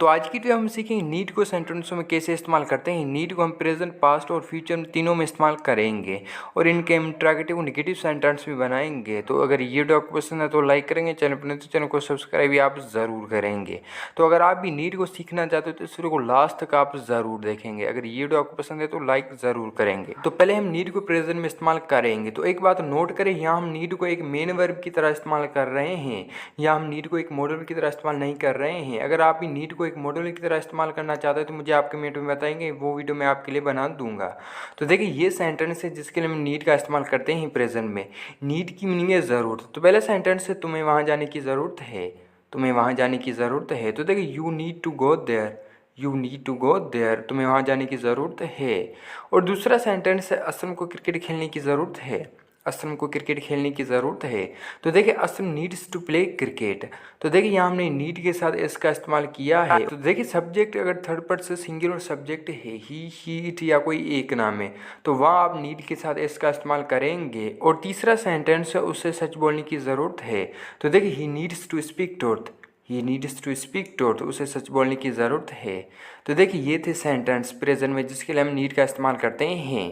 तो आज की वीडियो हम सीखेंगे नीड को सेंटेंसों में कैसे इस्तेमाल करते हैं। नीड को हम प्रेजेंट, पास्ट और फ्यूचर में तीनों में इस्तेमाल करेंगे और इनके इंट्रोगेटिव नेगेटिव सेंटेंस भी बनाएंगे। तो अगर ये वीडियो आपको पसंद है तो लाइक करेंगे, चैनल पर नहीं तो चैनल को सब्सक्राइब भी आप ज़रूर करेंगे। तो अगर आप भी नीड को सीखना चाहते हो तो इस वीडियो को लास्ट तक आप ज़रूर देखेंगे। अगर ये वीडियो आपको पसंद है तो लाइक ज़रूर करेंगे। तो पहले हम नीड को प्रेजेंट में इस्तेमाल करेंगे। तो एक बात नोट करें, यहाँ हम नीड को एक मेन वर्ब की तरह इस्तेमाल कर रहे हैं, या हम नीड को एक मॉडल की तरह इस्तेमाल नहीं कर रहे हैं। अगर आप भी नीड को एक मॉडल की तरह इस्तेमाल करना चाहते हैं तो मुझे आप कमेंट में बताएंगे, वो वीडियो मैं आपके लिए बना दूंगा। तो देखिए ये सेंटेंस है जिसके लिए हम नीड का इस्तेमाल करते हैं प्रेजेंट में। नीड की मीनिंग है ज़रूरत। तो पहले सेंटेंस है तुम्हें वहाँ जाने की ज़रूरत है, तुम्हें वहाँ जाने की ज़रूरत है। तो देखिए you need to go there, you need to go there, तुम्हें वहाँ जाने की ज़रूरत है। और दूसरा सेंटेंस है असलम को क्रिकेट खेलने की ज़रूरत है, असलम को क्रिकेट खेलने की ज़रूरत है। तो देखिए Aslam needs to play cricket. तो देखिए यहाँ हमने नीड के साथ इसका इस्तेमाल किया है। तो देखिए सब्जेक्ट अगर थर्ड पर्सन सिंगुलर सब्जेक्ट है, ही, शी, इट या कोई एक नाम है, तो वहाँ आप नीड के साथ इसका इस्तेमाल करेंगे। और तीसरा सेंटेंस है उसे सच बोलने की ज़रूरत है। तो देखिए he needs to speak truth, he needs to speak truth, उसे सच बोलने की ज़रूरत है। तो देखिए ये थे सेंटेंस प्रेजेंट में जिसके लिए हम नीड का इस्तेमाल करते हैं।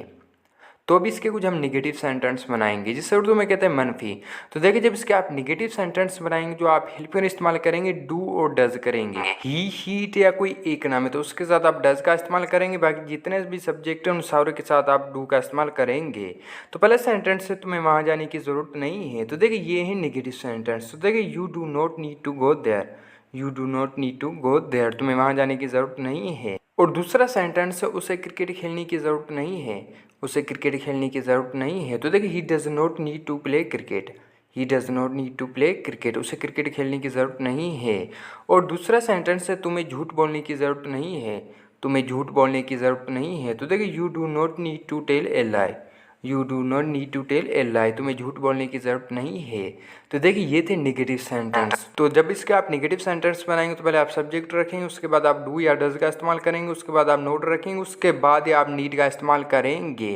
तो अभी इसके कुछ हम निगेटिव सेंटेंस बनाएंगे जिसे उर्दू में कहते हैं मनफी। तो देखिए जब इसके आप निगेटिव सेंटेंस बनाएंगे जो आप हेल्प में इस्तेमाल करेंगे, डू और डज करेंगे। ही, शीट या कोई एक नाम है तो उसके साथ आप डज का इस्तेमाल करेंगे। बाकी जितने भी सब्जेक्ट हैं उन सारे के साथ आप डू का इस्तेमाल करेंगे। तो पहले सेंटेंस से तुम्हें वहाँ जाने की ज़रूरत नहीं है। तो देखिए ये है निगेटिव सेंटेंस। तो देखिए you do not need to go there, you do not need to go there, तुम्हें वहाँ जाने की ज़रूरत नहीं है। और दूसरा सेंटेंस है उसे क्रिकेट खेलने की ज़रूरत नहीं है, उसे क्रिकेट खेलने की ज़रूरत नहीं है। तो देखिए he does not need to play cricket, he does not need to play cricket, उसे क्रिकेट खेलने की ज़रूरत नहीं है। और दूसरा सेंटेंस है तुम्हें झूठ बोलने की ज़रूरत नहीं है, तुम्हें झूठ बोलने की ज़रूरत नहीं है। तो देखिए you do not need to tell a lie, you do not need to tell a lie, तुम्हें झूठ बोलने की ज़रूरत नहीं है। तो देखिए ये थे नेगेटिव सेंटेंस। तो जब इसके आप नेगेटिव सेंटेंस बनाएंगे तो पहले आप सब्जेक्ट रखेंगे, उसके बाद आप डू या डज का इस्तेमाल करेंगे, उसके बाद आप नोट रखेंगे, उसके बाद आप नीड का इस्तेमाल करेंगे।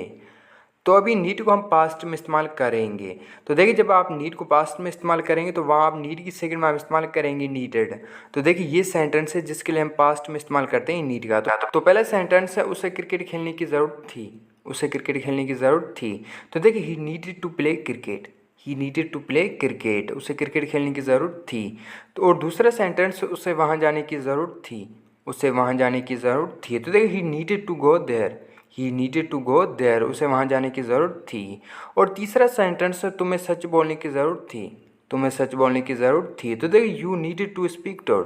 तो अभी नीड को हम पास्ट में इस्तेमाल करेंगे। तो देखिए जब आप नीड को पास्ट में इस्तेमाल करेंगे तो वहाँ आप नीड की सेकंड में आप इस्तेमाल करेंगे नीडेड। तो देखिए ये सेंटेंस है जिसके लिए हम पास्ट में इस्तेमाल करते हैं नीड का। तो पहला सेंटेंस है उसे क्रिकेट खेलने की ज़रूरत थी, उसे क्रिकेट खेलने की ज़रूरत थी। तो देखिए he needed to play cricket, he needed to play cricket, उसे क्रिकेट खेलने की ज़रूरत थी। तो और दूसरा सेंटेंस उसे वहाँ जाने की ज़रूरत थी, उसे वहाँ जाने की ज़रूरत थी। तो देखिए he needed to go there, he needed to go there, उसे वहाँ जाने की ज़रूरत थी। और तीसरा सेंटेंस तुम्हें सच बोलने की ज़रूरत थी, तुम्हें सच बोलने की ज़रूरत थी। तो देखिए you needed to speak truth,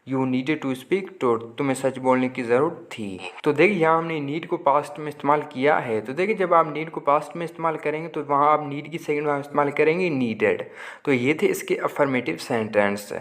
you needed to speak truth, तुम्हें सच बोलने की ज़रूरत थी। तो देखिए यहाँ हमने नीड को पास्ट में इस्तेमाल किया है। तो देखिए जब आप नीड को पास्ट में इस्तेमाल करेंगे तो वहाँ आप नीड की सेकंड में इस्तेमाल करेंगे नीडेड। तो ये थे इसके अफर्मेटिव सेंटेंस।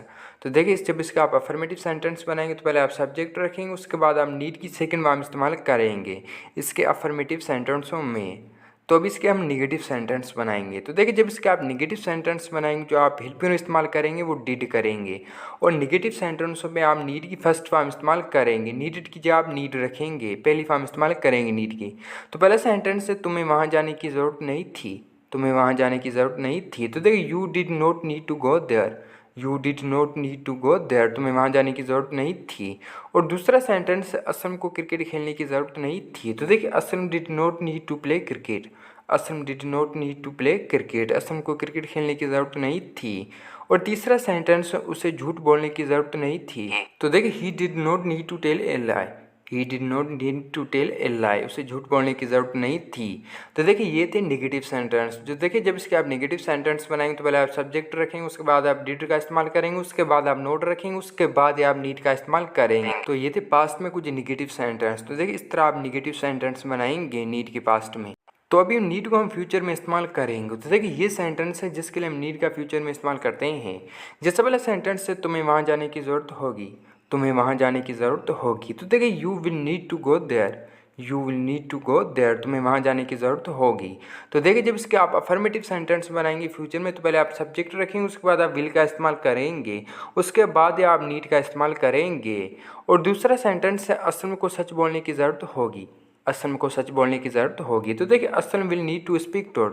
तो देखिए जब इसका आप अफर्मेटिव सेंटेंस बनाएंगे तो पहले आप सब्जेक्ट रखेंगे, उसके बाद आप नीड की सेकंड में इस्तेमाल करेंगे इसके अफर्मेटिव सेंटेंसों में। तो अब इसके हम निगेटिव सेंटेंस बनाएंगे। तो देखिए जब इसके आप निगेटिव सेंटेंस बनाएंगे जो आप हेल्प में इस्तेमाल करेंगे वो डिड करेंगे। और निगेटिव सेंटेंसों में आप नीड की फर्स्ट फॉर्म इस्तेमाल करेंगे, नीडेड की जगह आप नीड रखेंगे, पहली फॉर्म इस्तेमाल करेंगे नीड की। तो पहला सेंटेंस है तुम्हें वहाँ जाने की ज़रूरत नहीं थी, तुम्हें वहाँ जाने की ज़रूरत नहीं थी। तो देखिए you did not need to go there, you did not need to go there, तुम्हें वहाँ जाने की ज़रूरत नहीं थी। और दूसरा सेंटेंस असलम को क्रिकेट खेलने की ज़रूरत नहीं थी। तो देखिए Aslam did not need to play cricket, Aslam did not need to play cricket, Aslam को क्रिकेट खेलने की ज़रूरत नहीं थी। और तीसरा सेंटेंस उसे झूठ बोलने की ज़रूरत नहीं थी। तो देखिए he did not need to tell a lie, he did not need to tell a lie, उसे झूठ बोलने की ज़रूरत नहीं थी। तो देखिए ये थे नेगेटिव सेंटेंस। जो देखिए जब इसके आप नेगेटिव सेंटेंस बनाएंगे तो पहले आप सब्जेक्ट रखेंगे, उसके बाद आप डिड का इस्तेमाल करेंगे, उसके बाद आप नोट रखेंगे, उसके बाद आप नीड का इस्तेमाल करेंगे। तो ये थे पास्ट में कुछ नेगेटिव सेंटेंस। तो देखिए इस तरह आप नेगेटिव सेंटेंस बनाएंगे नीड के पास्ट में। तो अभी नीड को हम फ्यूचर में इस्तेमाल करेंगे। तो देखिए ये सेंटेंस है जिसके लिए हम नीड का फ्यूचर में इस्तेमाल करते हैं। जैसे वाला सेंटेंस है तुम्हें वहाँ जाने की ज़रूरत होगी, तुम्हें वहाँ जाने की ज़रूरत होगी। तो देखिए you will need to go there, you will need to go there, तुम्हें वहाँ जाने की ज़रूरत होगी। तो देखिए जब इसके आप अफर्मेटिव सेंटेंस बनाएंगे फ्यूचर में तो पहले आप सब्जेक्ट रखेंगे, उसके बाद आप विल का इस्तेमाल करेंगे, उसके बाद आप नीड का इस्तेमाल करेंगे। और दूसरा सेंटेंस है असलम को सच बोलने की ज़रूरत होगी, असलम को सच बोलने की ज़रूरत होगी। तो देखिए Aslam will need to speak truth,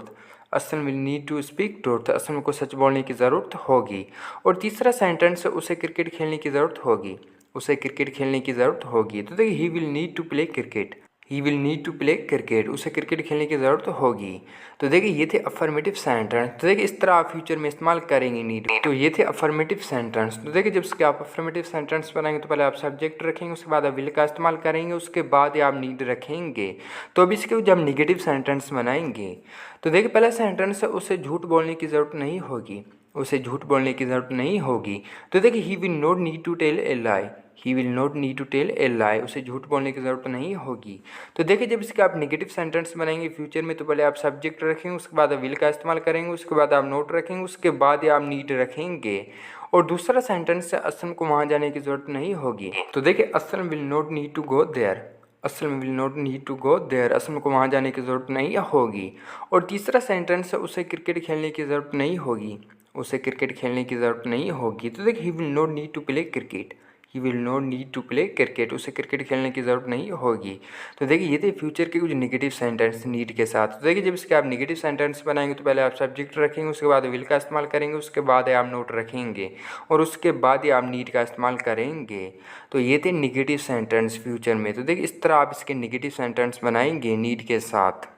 Aslam will need to speak truth, Aslam को सच बोलने की ज़रूरत होगी। और तीसरा सेंटेंस है उसे क्रिकेट खेलने की ज़रूरत होगी, उसे क्रिकेट खेलने की ज़रूरत होगी। तो देखिए he will need to play cricket, he will need to play cricket, उसे क्रिकेट खेलने की ज़रूरत होगी। तो देखिए ये थे अफर्मेटिव सेंटेंस। तो देखिए इस तरह आप फ्यूचर में इस्तेमाल करेंगे नीड। तो ये थे अफर्मेटिव सेंटेंस। तो देखिए जब इसके आप अफर्मेटिव सेंटेंस बनाएंगे तो पहले आप सब्जेक्ट रखेंगे, उसके बाद आप विल का इस्तेमाल करेंगे, उसके बाद आप नीड रखेंगे। तो अब इसके जब निगेटिव सेंटेंस बनाएंगे तो देखिए पहला सेंटेंस है उसे झूठ बोलने की ज़रूरत नहीं होगी, उसे झूठ बोलने की ज़रूरत नहीं होगी। तो देखिए he will not need to tell a lie, he will not need to tell a lie, उसे झूठ बोलने की ज़रूरत नहीं होगी। तो देखिए जब इसके आप नेगेटिव सेंटेंस बनाएंगे फ्यूचर में तो पहले आप सब्जेक्ट रखेंगे, उसके बाद आप विल का इस्तेमाल करेंगे, उसके बाद आप नोट रखेंगे, उसके बाद आप नीड रखेंगे। और दूसरा सेंटेंस है असलम को वहाँ जाने की ज़रूरत नहीं होगी। तो देखिए Aslam will not need to go there, Aslam will not need to go there, Aslam को वहाँ जाने की ज़रूरत नहीं होगी। और तीसरा सेंटेंस है उसे क्रिकेट खेलने की ज़रूरत नहीं होगी, उसे क्रिकेट खेलने की ज़रूरत नहीं होगी। तो देखिए he will not need to play cricket, he will not need to play cricket, उसे क्रिकेट खेलने की ज़रूरत नहीं होगी। तो देखिए ये थे फ्यूचर के कुछ नेगेटिव सेंटेंस नीड के साथ। तो देखिए जब इसके आप नेगेटिव सेंटेंस बनाएंगे तो पहले आप सब्जेक्ट रखेंगे, उसके बाद विल का इस्तेमाल करेंगे, उसके बाद आप नोट रखेंगे और उसके बाद ही आप नीड का इस्तेमाल करेंगे। तो ये थे नेगेटिव सेंटेंस फ्यूचर में। तो देखिए इस तरह आप इसके नेगेटिव सेंटेंस बनाएंगे नीड के साथ।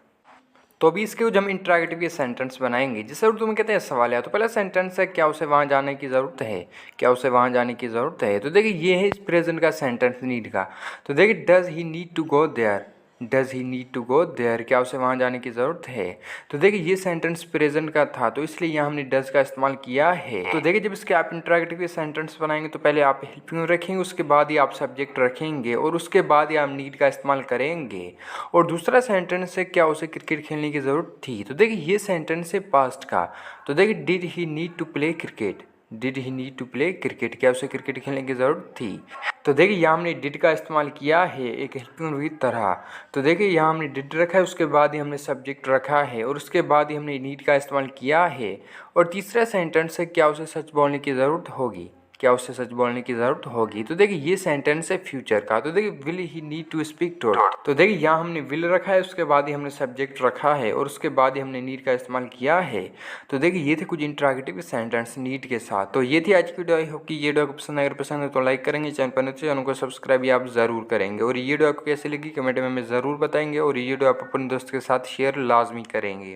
तो अभी इसके जो हम इंट्रागेटिव के सेंटेंस बनाएंगे जिससे उर्दू में कहते हैं सवाल है। तो पहला सेंटेंस है क्या उसे वहाँ जाने की ज़रूरत है, क्या उसे वहाँ जाने की ज़रूरत है। तो देखिए ये है इस प्रेजेंट का सेंटेंस नीड का। तो देखिए does he need to go there, does he need to go there, क्या उसे वहाँ जाने की ज़रूरत है। तो देखिए ये सेंटेंस प्रेजेंट का था तो इसलिए यहाँ हमने डज का इस्तेमाल किया है। तो देखिए जब इसके आप इंट्रागेटिव के सेंटेंस बनाएंगे तो पहले आप हेल्पिंग रखेंगे, उसके बाद ही आप सब्जेक्ट रखेंगे और उसके बाद ही आप नीड का इस्तेमाल करेंगे। और दूसरा सेंटेंस है क्या उसे क्रिकेट खेलने की ज़रूरत थी। तो देखिए ये सेंटेंस है पास्ट का। तो देखिए did he need to play cricket, did he need to play cricket, क्या उसे क्रिकेट खेलने की ज़रूरत थी। तो देखिए यहाँ हमने डिड का इस्तेमाल किया है एक हेल्पिंग वर्ब की तरह। तो देखिए यहाँ हमने डिड रखा है, उसके बाद ही हमने सब्जेक्ट रखा है और उसके बाद ही हमने नीड का इस्तेमाल किया है। और तीसरा सेंटेंस है क्या उसे सच बोलने की ज़रूरत होगी, क्या उसे सच बोलने की ज़रूरत होगी। तो देखिए ये सेंटेंस है फ्यूचर का। तो देखिए will he need to speak to, तो देखिए यहाँ हमने विल रखा है, उसके बाद ही हमने सब्जेक्ट रखा है और उसके बाद ही हमने नीड का इस्तेमाल किया है। तो देखिए ये थे कुछ इंट्रागेटिव सेंटेंस नीड के साथ। तो ये थी आज की वीडियो। आई होप कि ये वीडियो आपको पसंद है, अगर पसंद है तो लाइक करेंगे, चैनल पर नए चैनल को सब्सक्राइब आप ज़रूर करेंगे और ये वीडियो आपको कैसी लगी कमेंट में हमें ज़रूर बताएंगे और ये वीडियो आप अपने दोस्त के साथ शेयर लाजमी करेंगे।